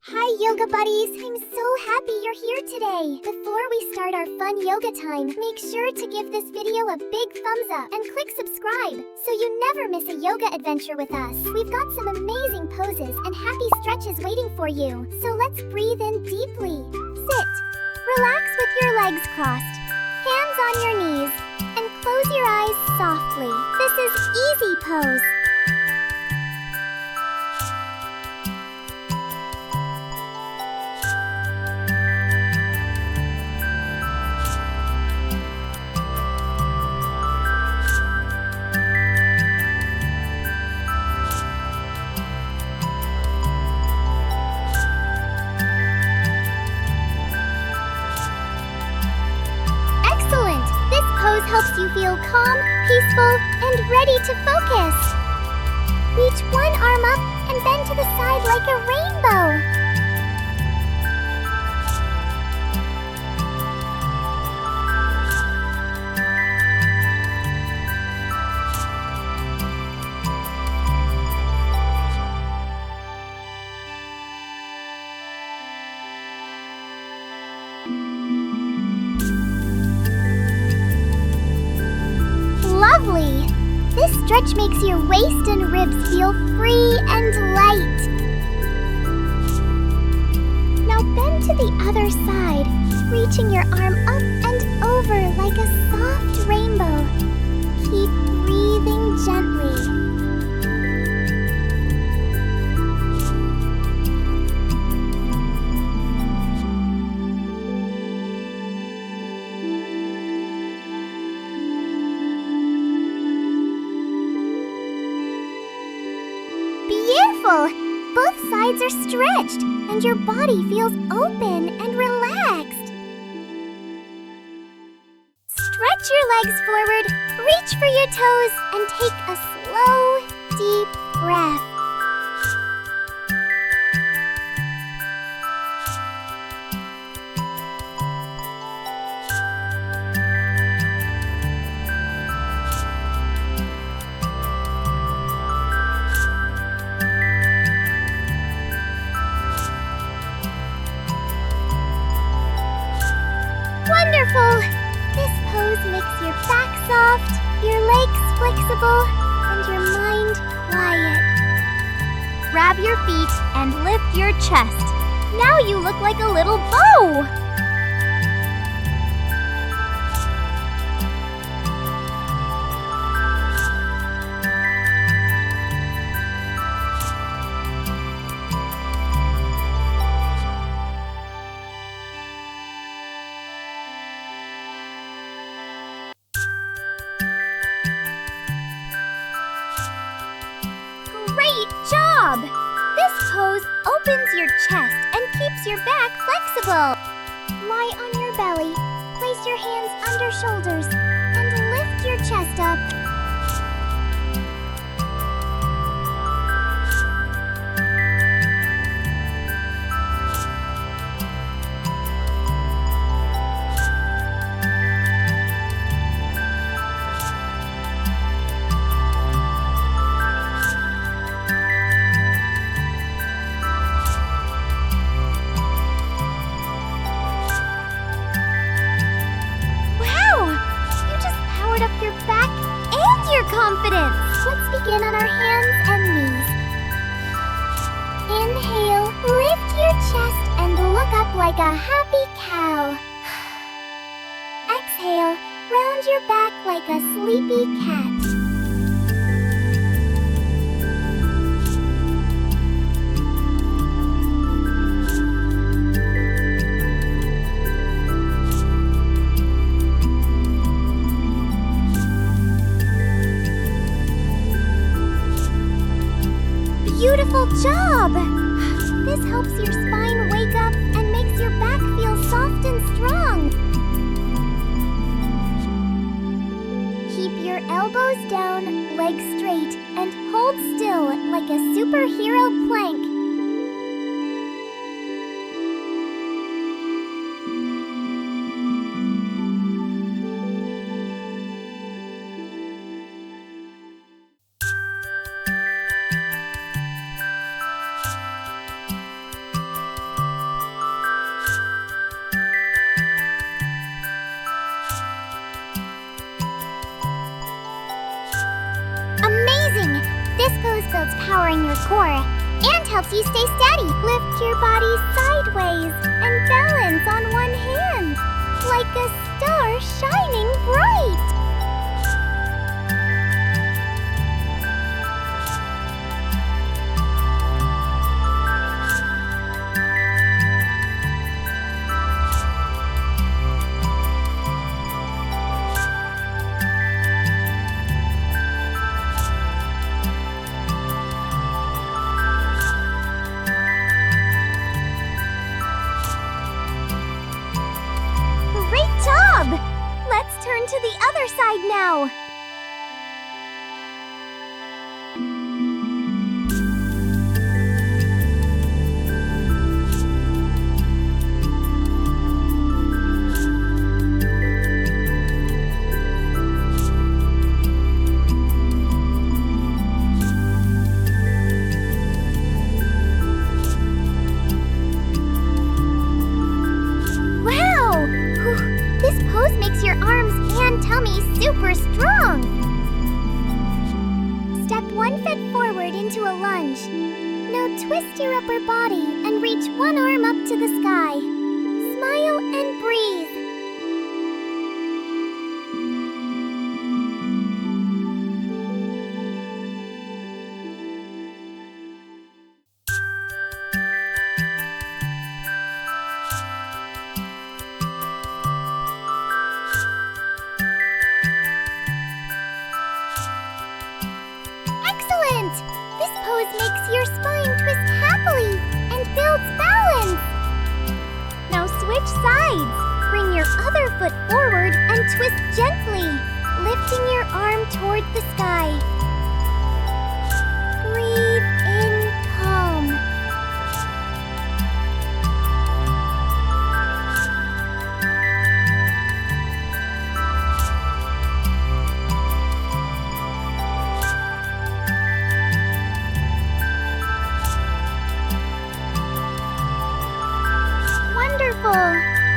Hi yoga buddies! I'm so happy you're here today! Before we start our fun yoga time, make sure to give this video a big thumbs up and click subscribe so you never miss a yoga adventure with us. We've got some amazing poses and happy stretches waiting for you. So let's breathe in deeply. Sit. Relax with your legs crossed. Hands on your knees. And close your eyes softly. This is easy pose. Helps you feel calm, peaceful, and ready to focus. Reach one arm up and bend to the side like a rainbow. Lovely! This stretch makes your waist and ribs feel free and light. Now bend to the other side, reaching your arm up and over like a soft rainbow. Keep breathing gently. Both sides are stretched, and your body feels open and relaxed. Stretch your legs forward, reach for your toes, and take a slow, deep breath. Wonderful! This pose makes your back soft, your legs flexible, and your mind quiet. Grab your feet and lift your chest. Now you look like a little bow! Great job! This pose opens your chest and keeps your back flexible. Lie on your belly, place your hands under shoulders, and lift your chest up. Confidence. Let's begin on our hands and knees. Inhale, lift your chest and look up like a happy cow. Exhale, round your back like a sleepy cat. Beautiful job! This helps your spine wake up and makes your back feel soft and strong. Keep your elbows down, legs straight, and hold still like a superhero plank. what's powering your core and helps you stay steady. Lift your body sideways and balance on one hand, like a star shining bright. Let's turn to the other side now. Your arms and tummy super strong. Step one foot forward into a lunge. Now twist your upper body and reach one arm up to the sky. Smile and breathe. This pose makes your spine twist happily and builds balance. Now switch sides. Bring your other foot forward and twist gently, lifting your arm toward the sky. Breathe in calm.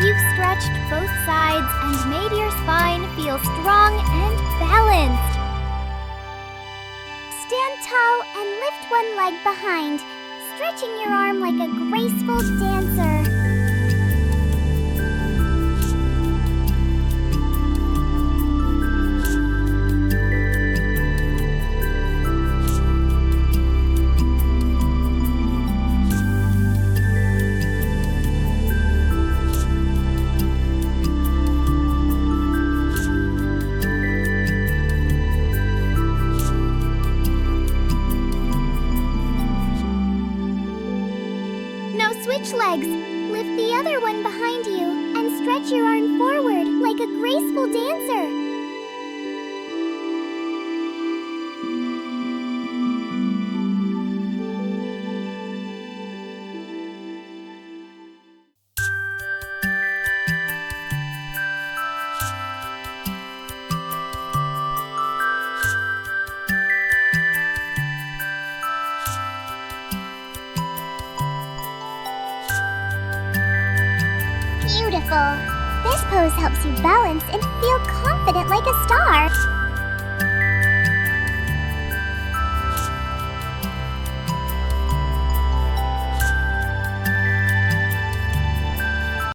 You've stretched both sides and made your spine feel strong and balanced. Stand tall and lift one leg behind, stretching your arm like a graceful dancer. Switch legs. Lift the other one behind you and stretch your arm forward like a graceful dancer. Beautiful. This pose helps you balance and feel confident like a star.